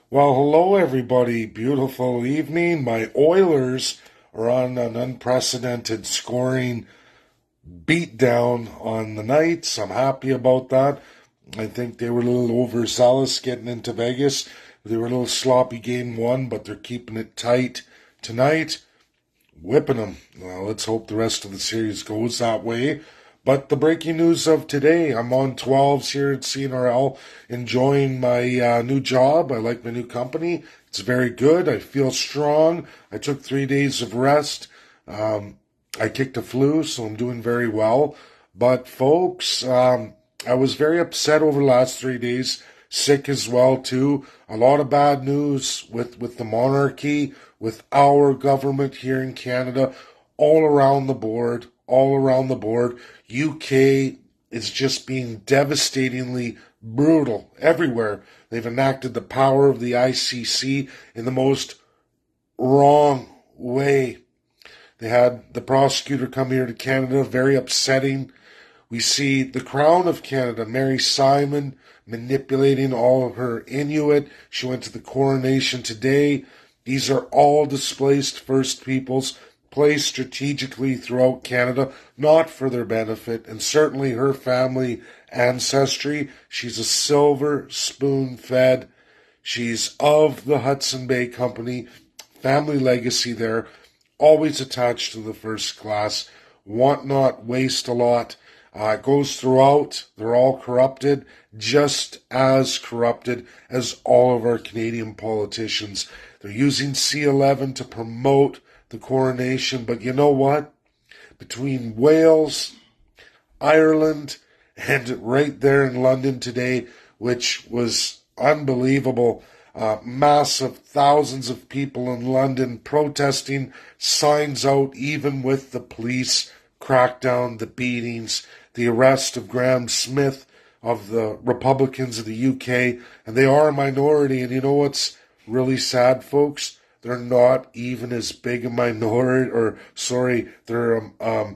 Well, hello everybody. Beautiful evening. My Oilers are on an unprecedented scoring beatdown on the Knights. I'm happy about that. I think they were a little overzealous getting into Vegas. They were a little sloppy game one, but they're keeping it tight tonight, whipping them. Well, let's hope the rest of the series goes that way. But the breaking news of today, I'm on 12s here at CNRL, enjoying my new job. I like my new company. It's very good. I feel strong. I took 3 days of rest. I kicked a flu, so I'm doing very well. But folks, I was very upset over the last 3 days. Sick as well too. A lot of bad news with the monarchy, with our government here in Canada, all around the board, all around the board. UK is just being devastatingly brutal everywhere. They've enacted the power of the ICC in the most wrong way. They had the prosecutor come here to Canada, very upsetting. We see the Crown of Canada, Mary Simon, manipulating all of her Inuit. She went to the coronation today. These are all displaced First Peoples placed strategically throughout Canada, not for their benefit, and certainly her family ancestry. She's a silver spoon fed. She's of the Hudson Bay Company, family legacy there, always attached to the first class, want not, waste a lot. Goes throughout. They're all corrupted, just as corrupted as all of our Canadian politicians. They're using C11 to promote the coronation, but you know what? Between Wales, Ireland, and right there in London today, which was unbelievable. Massive thousands of people in London protesting, signs out even with the police crackdown, the beatings, the arrest of Graham Smith of the Republicans of the UK, and they are a minority. And you know what's really sad, folks? They're not even as big a minority, or sorry, they're a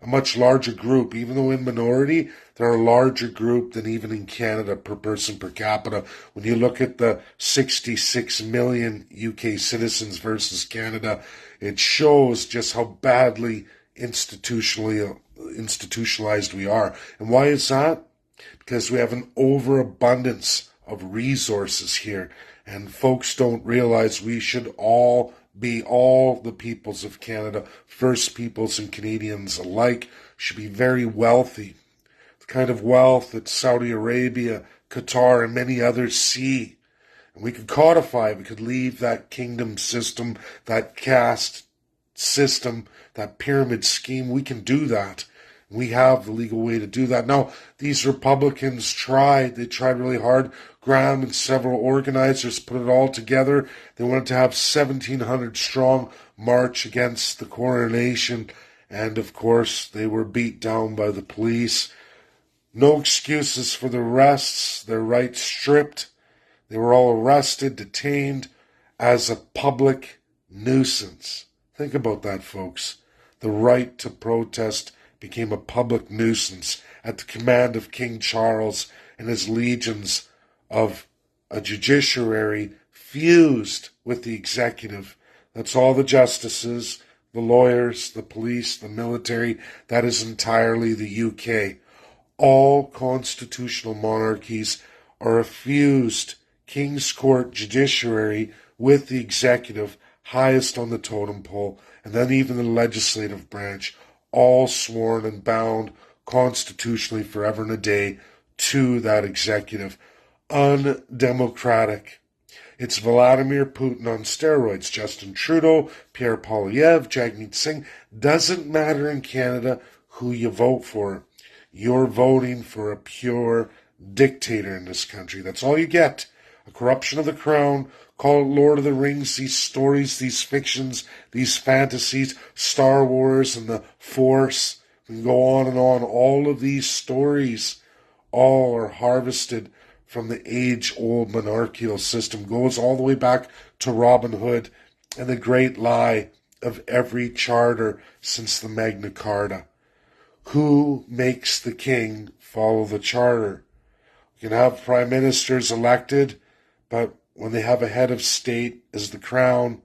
much larger group. Even though in minority, they're a larger group than even in Canada per person per capita. When you look at the 66 million UK citizens versus Canada, it shows just how badly institutionalized we are. And why is that? Because we have an overabundance of resources here. And folks don't realize we should all be, all the peoples of Canada, First Peoples and Canadians alike, should be very wealthy. The kind of wealth that Saudi Arabia, Qatar, and many others see. And we could codify, we could leave that kingdom system, that caste system, that pyramid scheme. We can do that. We have the legal way to do that. Now, these Republicans they tried really hard. Graham and several organizers put it all together. They wanted to have 1,700 strong march against the coronation. And of course, they were beat down by the police. No excuses for the arrests, their rights stripped. They were all arrested, detained as a public nuisance. Think about that, folks. The right to protest became a public nuisance at the command of King Charles and his legions of a judiciary fused with the executive. That's all the justices, the lawyers, the police, the military. That is entirely the UK. All constitutional monarchies are a fused King's Court judiciary with the executive, highest on the totem pole, and then even the legislative branch, all sworn and bound constitutionally forever and a day to that executive. Undemocratic. It's Vladimir Putin on steroids. Justin Trudeau, Pierre Poilievre, Jagmeet Singh. Doesn't matter in Canada who you vote for. You're voting for a pure dictator in this country. That's all you get. A corruption of the crown. Call it Lord of the Rings, these stories, these fictions, these fantasies, Star Wars and the Force. We can go on and on. All of these stories all are harvested from the age-old monarchical system. Goes all the way back to Robin Hood and the great lie of every charter since the Magna Carta. Who makes the king follow the charter? We can have prime ministers elected, but when they have a head of state as the crown,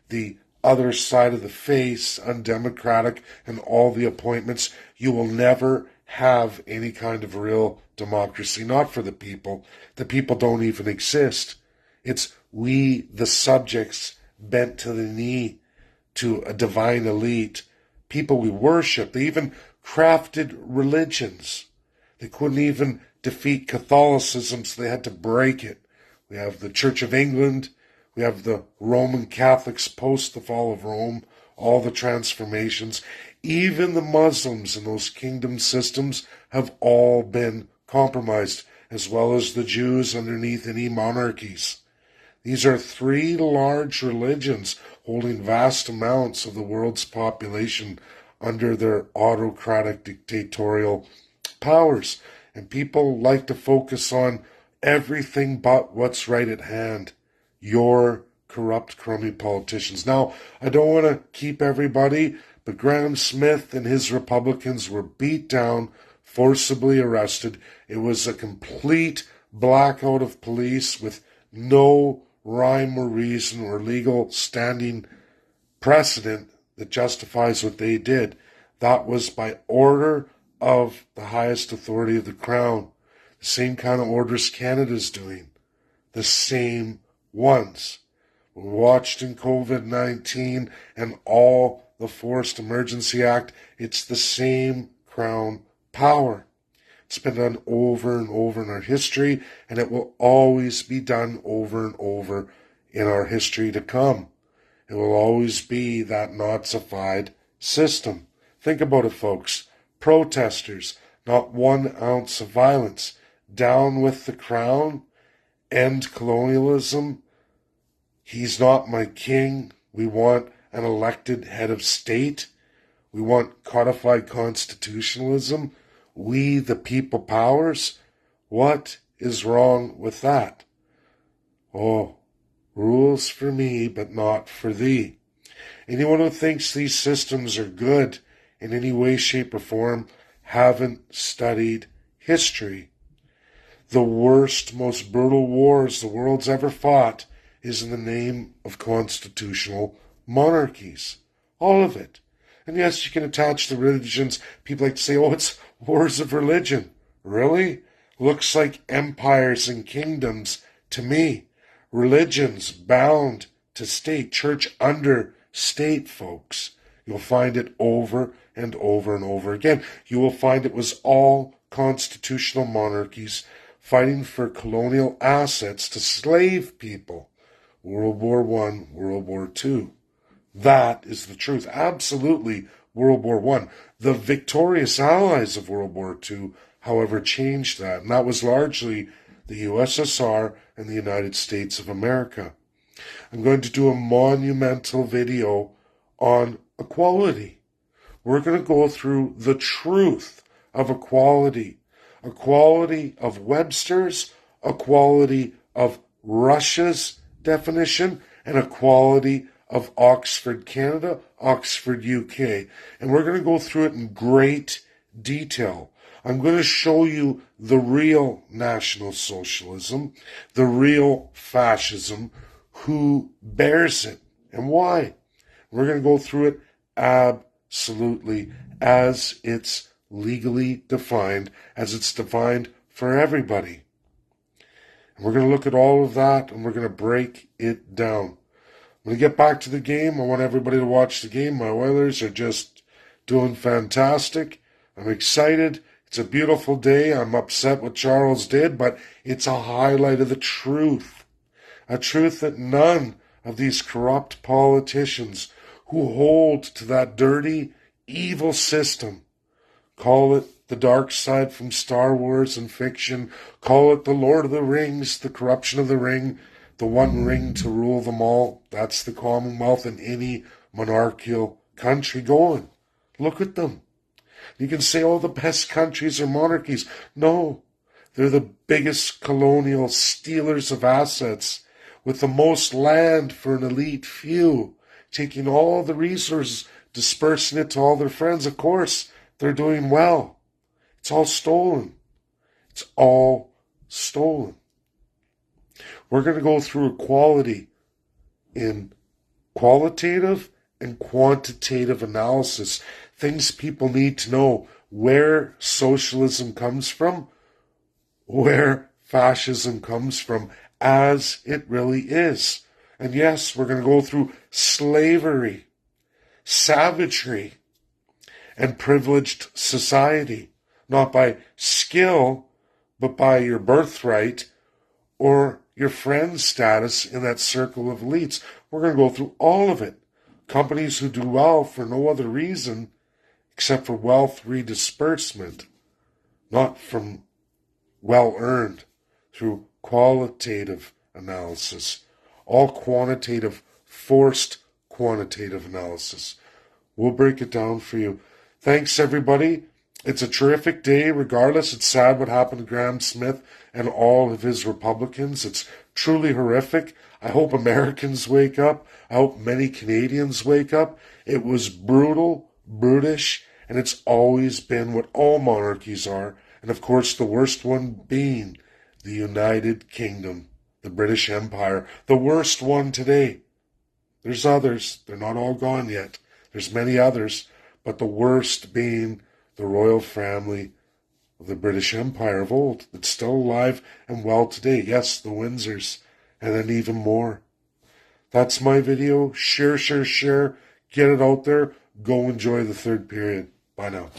the other side of the face, undemocratic, and all the appointments, you will never have any kind of real democracy. Not for the people. The people don't even exist. It's we, the subjects, bent to the knee to a divine elite, people we worship. They even crafted religions. They couldn't even defeat Catholicism, so they had to break it. We have the Church of England. We have the Roman Catholics post the fall of Rome, all the transformations. Even the Muslims in those kingdom systems have all been compromised, as well as the Jews underneath any monarchies. These are three large religions holding vast amounts of the world's population under their autocratic dictatorial powers. And people like to focus on everything but what's right at hand. Your corrupt, crummy politicians. Now, I don't want to keep everybody, but Graham Smith and his Republicans were beat down, forcibly arrested. It was a complete blackout of police with no rhyme or reason or legal standing precedent that justifies what they did. That was by order of the highest authority of the crown. The same kind of orders Canada's doing. The same ones. We watched in COVID-19 and all the Forced Emergency Act. It's the same crown power. It's been done over and over in our history, and it will always be done over and over in our history to come. It will always be that Nazified system. Think about it, folks. Protesters, not 1 ounce of violence. Down with the crown. End colonialism. He's not my king. We want an elected head of state. We want codified constitutionalism. We, the people powers. What is wrong with that? Oh, rules for me, but not for thee. Anyone who thinks these systems are good in any way, shape, or form haven't studied history. The worst, most brutal wars the world's ever fought is in the name of constitutional monarchies. All of it. And yes, you can attach the religions. People like to say, oh, it's wars of religion. Really? Looks like empires and kingdoms to me. Religions bound to state, church under state, folks. You'll find it over and over and over again. You will find it was all constitutional monarchies fighting for colonial assets to slave people. World War I, World War II. That is the truth. Absolutely World War I. The victorious allies of World War II, however, changed that. And that was largely the USSR and the United States of America. I'm going to do a monumental video on equality. We're going to go through the truth of equality. Equality of Webster's, equality of Russia's definition, and equality of Oxford, Canada, Oxford, UK. And we're going to go through it in great detail. I'm going to show you the real National Socialism, the real fascism, who bears it, and why. We're going to go through it absolutely as it's legally defined, as it's defined for everybody. And we're going to look at all of that, and we're going to break it down. When we get back to the game, I want everybody to watch the game. My Oilers are just doing fantastic. I'm excited. It's a beautiful day. I'm upset what Charles did, but it's a highlight of the truth. A truth that none of these corrupt politicians who hold to that dirty, evil system, call it the dark side from Star Wars and fiction, call it the Lord of the Rings, the corruption of the ring, the one ring to rule them all. That's the Commonwealth in any monarchical country going. Look at them. You can say, oh, the best countries are monarchies. No, they're the biggest colonial stealers of assets with the most land for an elite few, taking all the resources, dispersing it to all their friends. Of course, they're doing well. It's all stolen. It's all stolen. We're going to go through equality in qualitative and quantitative analysis, things people need to know, where socialism comes from, where fascism comes from, as it really is. And yes, we're going to go through slavery, savagery, and privileged society, not by skill, but by your birthright or your friend's status in that circle of elites. We're going to go through all of it. Companies who do well for no other reason except for wealth redisbursement, not from well earned through qualitative analysis. All quantitative, forced quantitative analysis. We'll break it down for you. Thanks, everybody. It's a terrific day. Regardless, it's sad what happened to Graham Smith and all of his Republicans. It's truly horrific. I hope Americans wake up. I hope many Canadians wake up. It was brutal, brutish, and it's always been what all monarchies are. And of course, the worst one being the United Kingdom, the British Empire, the worst one today. There's others. They're not all gone yet. There's many others, but the worst being the royal family of the British Empire of old that's still alive and well today. Yes, the Windsors, and then even more. That's my video. Share. Get it out there. Go enjoy the third period. Bye now.